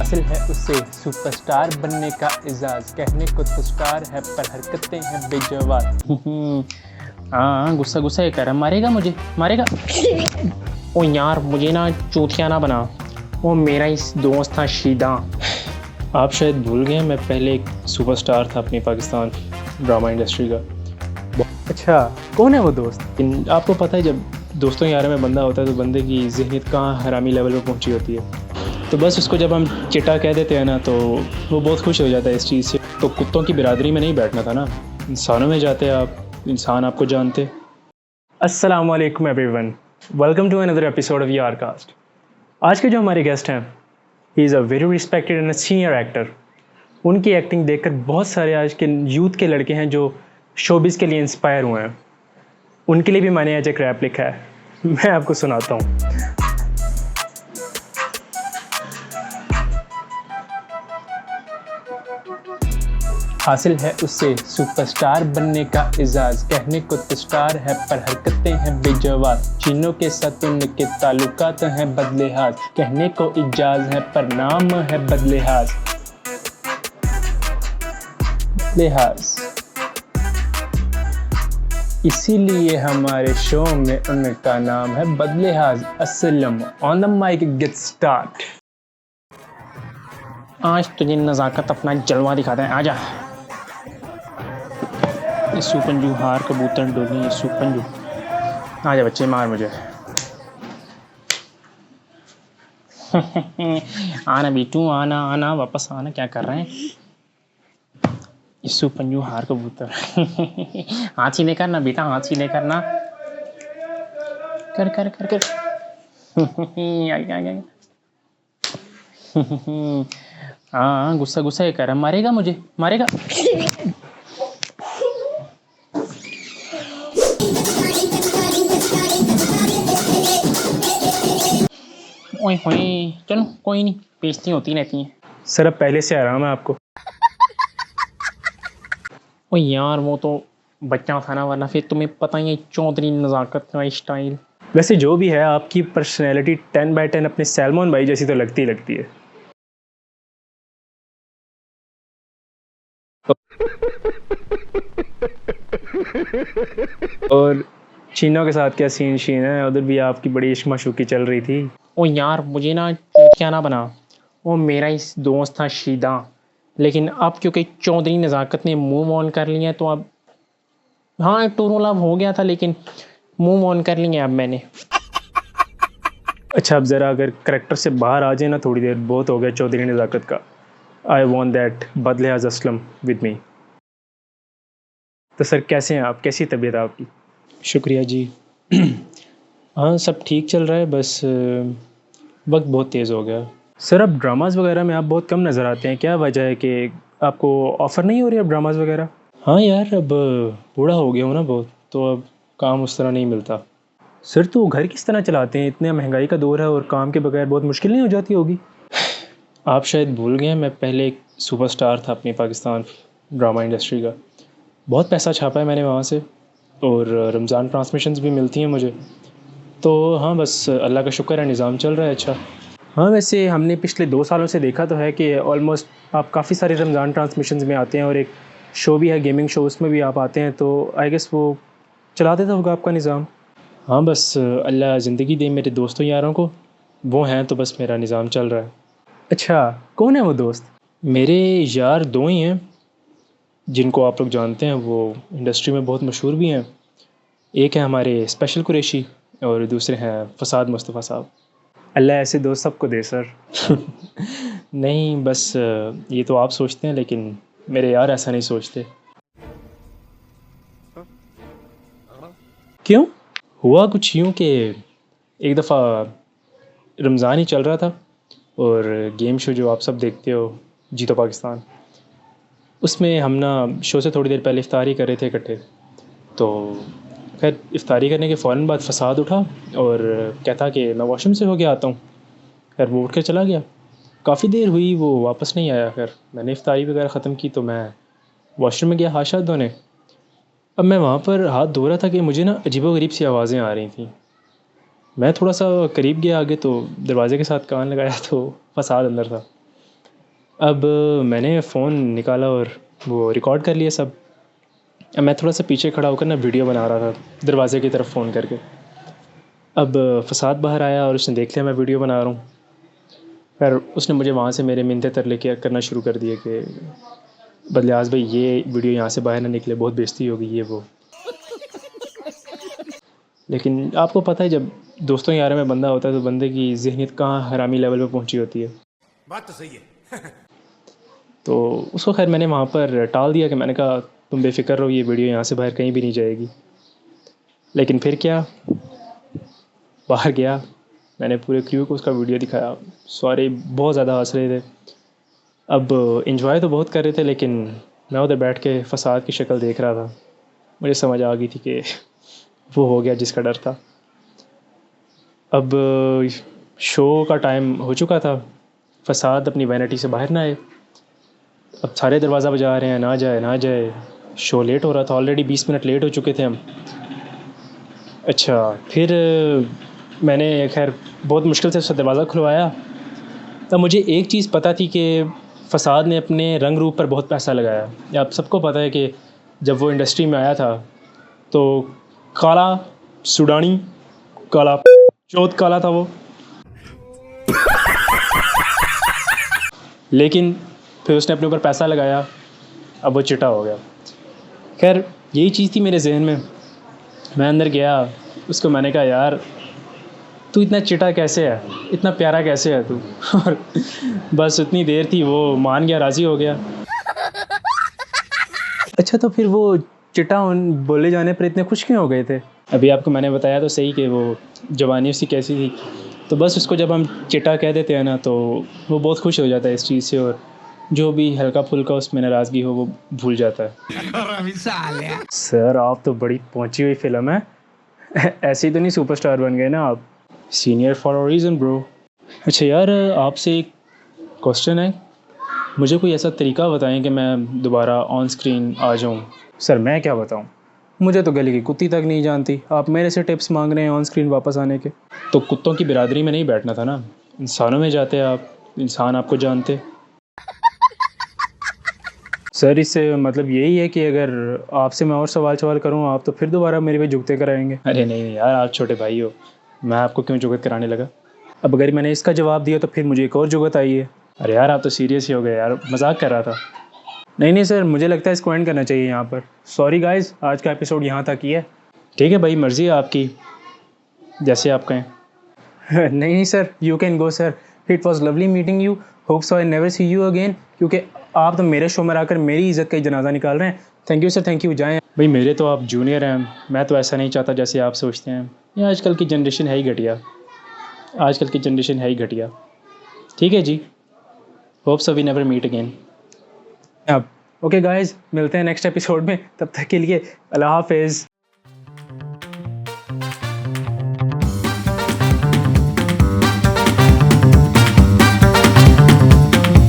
हासिल है उसे सुपरस्टार बनने का एजाज। कहने को तो स्टार है पर हरकतें हैं बेजवाब। हाँ गुस्सा गुस्सा ये कर मारेगा मुझे मारेगा। ओ यार मुझे ना चूतिया ना बना, वो मेरा ही दोस्त था शीदा। आप शायद भूल गए मैं पहले एक सुपरस्टार था अपनी पाकिस्तान ड्रामा इंडस्ट्री का। अच्छा कौन है वो दोस्त? आपको पता है जब दोस्तों यारों में बंदा होता है तो बंदे की ज़हनियत कहाँ हरामी लेवल पर पहुंची होती है। तो बस उसको जब हम चिटा कह देते हैं ना तो वो बहुत खुश हो जाता है इस चीज़ से। तो कुत्तों की बिरादरी में नहीं बैठना था ना, इंसानों में जाते आप, इंसान आपको जानते। अस्सलाम वालेकुम everyone, welcome to another episode of यार कास्ट। आज के जो हमारे गेस्ट हैं, he is a very respected and senior actor. उनकी एक्टिंग देखकर बहुत सारे आज के यूथ के लड़के हैं जो शोबिज़ के लिए इंस्पायर हुए हैं। उनके लिए भी मैंने आज एक रैप लिखा है, मैं आपको सुनाता हूँ। हासिल है उसे सुपरस्टार बनने का एजाज। कहने को तो स्टार है पर हरकतें हैं बेजवाब। चीनों के साथ उनके ताल्लुकात हैं बदलेहाज। कहने को इजाज है पर नाम है बदलेहाज। लिहाज इसीलिए हमारे शो में उनका नाम है बदलेहाज। अस्सलाम on the mic get start. आज तुझे नज़ाकत अपना जलवा दिखाते हैं, आजा। सुपंजू हार कबूतर डोली सुपंजू, आजा बच्चे मार मुझे। आना बेटू आना आना वापस आना, क्या कर रहे हैं? सुपंजू हार कबूतर। हाथ सीधे करना बेटा, हाथ सीधे करना, कर कर कर कर। हाँ गुस्सा गुस्सा ये कर मारेगा मुझे मारेगा। ओए होए चलो कोई नहीं, बेइज्जती होती रहती हैं। सर अब पहले से आराम है आपको? ओ यार वो तो बच्चा था ना, वरना फिर तुम्हें पता ही है चौधरी नज़ाकत का स्टाइल। वैसे जो भी है आपकी पर्सनैलिटी 10/10 अपने सैलमोन भाई जैसी तो लगती है। और चीनों के साथ क्या सीन शीन है, उधर भी आपकी बड़ी इश्क माशूकी चल रही थी। ओ यार मुझे ना चूतिया ना बना, वो मेरा ही दोस्त था शीदा। लेकिन अब क्योंकि चौधरी नज़ाकत ने मूव ऑन कर लिया तो अब हाँ टूरू लव हो गया था लेकिन मूव ऑन कर लिया अब मैंने। अच्छा अब ज़रा अगर करेक्टर से बाहर आ जाए ना थोड़ी देर, बहुत हो गया चौधरी नज़ाकत का। आई वॉन्ट दैट बदलेहाज असलम विद मी। तो सर कैसे हैं आप, कैसी तबीयत है आपकी? शुक्रिया जी। हाँ सब ठीक चल रहा है, बस वक्त बहुत तेज़ हो गया। सर अब ड्रामाज़ वगैरह में आप बहुत कम नज़र आते हैं, क्या वजह है कि आपको ऑफ़र नहीं हो रही अब ड्रामाज़ वगैरह? हाँ यार अब बूढ़ा हो गया हूँ ना बहुत, तो अब काम उस तरह नहीं मिलता। सर तो घर किस तरह चलाते हैं, इतने महंगाई का दौर है और काम के बगैर बहुत मुश्किल नहीं हो जाती होगी? आप शायद भूल गए मैं पहले एक सुपरस्टार था अपनी पाकिस्तान ड्रामा इंडस्ट्री का। बहुत पैसा छापा है मैंने वहाँ से, और रमज़ान ट्रांसमिशंस भी मिलती हैं मुझे। तो हाँ बस अल्लाह का शुक्र है, निज़ाम चल रहा है अच्छा। हाँ वैसे हमने पिछले 2 सालों से देखा तो है कि ऑलमोस्ट आप काफ़ी सारे रमज़ान ट्रांसमिशंस में आते हैं, और एक शो भी है गेमिंग शो, उसमें भी आप आते हैं, तो आई गेस वो चला देता होगा आपका निज़ाम। हाँ बस अल्लाह ज़िंदगी दे मेरे दोस्तों यारों को, वो हैं तो बस मेरा निज़ाम चल रहा है। अच्छा कौन है वो दोस्त? मेरे यार 2 ही हैं जिनको आप लोग जानते हैं, वो इंडस्ट्री में बहुत मशहूर भी हैं। एक है हमारे स्पेशल कुरैशी और दूसरे हैं फसाद मुस्तफ़ा साहब। अल्लाह ऐसे दोस्त सबको दे सर। नहीं बस ये तो आप सोचते हैं, लेकिन मेरे यार ऐसा नहीं सोचते। क्यों? हुआ कुछ यूँ कि एक दफ़ा रमज़ान ही चल रहा था और गेम शो जो आप सब देखते हो जीतो पाकिस्तान, उसमें हम ना शो से थोड़ी देर पहले इफ्तारी कर रहे थे इकट्ठे। तो खैर इफ्तारी करने के फ़ौरन बाद फसाद उठा और कहता कि मैं वॉशरूम से हो के आता हूँ। खैर वो उठ कर चला गया, काफ़ी देर हुई वो वापस नहीं आया। खैर मैंने इफ्तारी वगैरह ख़त्म की तो मैं वॉशरूम में गया हाथ शाथ धोने। अब मैं वहाँ पर हाथ धो रहा था कि मुझे ना अजीबोगरीब सी आवाज़ें आ रही थी। मैं थोड़ा सा करीब गया आगे तो दरवाज़े के साथ कान लगाया तो फसाद अंदर था। अब मैंने फ़ोन निकाला और वो रिकॉर्ड कर लिया सब। अब मैं थोड़ा सा पीछे खड़ा होकर ना वीडियो बना रहा था, दरवाजे की तरफ फ़ोन करके। अब फसाद बाहर आया और उसने देख लिया मैं वीडियो बना रहा हूँ। फिर उसने मुझे वहाँ से मेरे मिन्नतें तरले किया करना शुरू कर दिए कि बदलियाज़ भाई ये वीडियो यहाँ से बाहर ना निकले, बहुत बेइज्जती होगी ये वो। लेकिन आपको पता है जब दोस्तों यारों में बंदा होता है तो बंदे की ज़हनियत कहाँ हरामी लेवल पे पहुँची होती है। बात तो सही है। तो उसको खैर मैंने वहाँ पर टाल दिया कि मैंने कहा तुम बेफ़िक्र रहो, ये वीडियो यहाँ से बाहर कहीं भी नहीं जाएगी। लेकिन फिर क्या, बाहर गया, मैंने पूरे क्रू को उसका वीडियो दिखाया। सारे बहुत ज़्यादा हंस रहे थे। अब एंजॉय तो बहुत कर रहे थे लेकिन मैं उधर बैठ के फसाद की शक्ल देख रहा था। मुझे समझ आ गई थी कि वो हो गया जिसका डर था। अब शो का टाइम हो चुका था, फसाद अपनी वैनिटी से बाहर ना आए। अब सारे दरवाज़ा बजा रहे हैं, ना जाए ना जाए। शो लेट हो रहा था, ऑलरेडी 20 मिनट लेट हो चुके थे हम। अच्छा, फिर मैंने खैर बहुत मुश्किल से उसका दरवाज़ा खुलवाया। तब मुझे एक चीज़ पता थी कि फसाद ने अपने रंग रूप पर बहुत पैसा लगाया। या आप सबको पता है कि जब वो इंडस्ट्री में आया था तो काला सुडानी, काला चौथ काला था वो। लेकिन फिर उसने अपने ऊपर पैसा लगाया, अब वो चिटा हो गया। खैर यही चीज़ थी मेरे जहन में। मैं अंदर गया, उसको मैंने कहा यार तू इतना चिटा कैसे है, इतना प्यारा कैसे है तू। और बस उतनी देर थी, वो मान गया, राज़ी हो गया। अच्छा, तो फिर वो चिटा बोले जाने पर इतने खुश क्यों हो गए थे? अभी आपको मैंने बताया तो सही कि वो जवानी उसकी कैसी थी। तो बस उसको जब हम चिटा कह देते हैं ना तो वो बहुत खुश हो जाता है इस चीज़ से, और जो भी हल्का फुल्का उसमें नाराज़गी हो वो भूल जाता है। सर आप तो बड़ी पहुंची हुई फिल्म है। ऐसे ही तो नहीं सुपरस्टार बन गए ना आप? Senior for a reason bro. अच्छा यार, आपसे एक क्वेश्चन है, मुझे कोई ऐसा तरीका बताएं कि मैं दोबारा ऑन स्क्रीन आ जाऊं। सर मैं क्या बताऊं, मुझे तो गली की कुत्ती तक नहीं जानती, आप मेरे से टिप्स मांग रहे हैं ऑन स्क्रीन वापस आने के। तो कुत्तों की बिरादरी में नहीं बैठना था ना, इंसानों में जाते आप, इंसान आपको जानते। सर इससे मतलब यही है कि अगर आपसे मैं और सवाल करूं आप तो फिर दोबारा मेरे पे जुगते कराएंगे। अरे नहीं नहीं यार, आप छोटे भाई हो, मैं आपको क्यों जुगत कराने लगा। अब अगर मैंने इसका जवाब दिया तो फिर मुझे एक और जुगत आई है। अरे यार आप तो सीरियस ही हो गए यार, मजाक कर रहा था। नहीं नहीं सर, मुझे लगता है इसको एंड करना चाहिए यहाँ पर। सॉरी गाइस, आज का एपिसोड यहाँ तक ही है। ठीक है भाई, मर्ज़ी है आपकी, जैसे आप कहें। नहीं नहीं sir, you can go sir, it was lovely meeting you, hope so I never see you again. क्योंकि आप तो मेरे शो में आकर मेरी इज़्ज़त का ही जनाजा निकाल रहे हैं। Thank you sir, thank you, जाएँ भाई। मेरे तो आप जूनियर हैं, मैं तो ऐसा नहीं चाहता जैसे आप सोचते हैं। ये आजकल की जनरेशन है ही घटिया, आजकल की जनरेशन है ही घटिया। ठीक है जी, hope so we never meet again. अब ओके गाइस, मिलते हैं नेक्स्ट एपिसोड में, तब तक के लिए अल्लाह हाफिज़।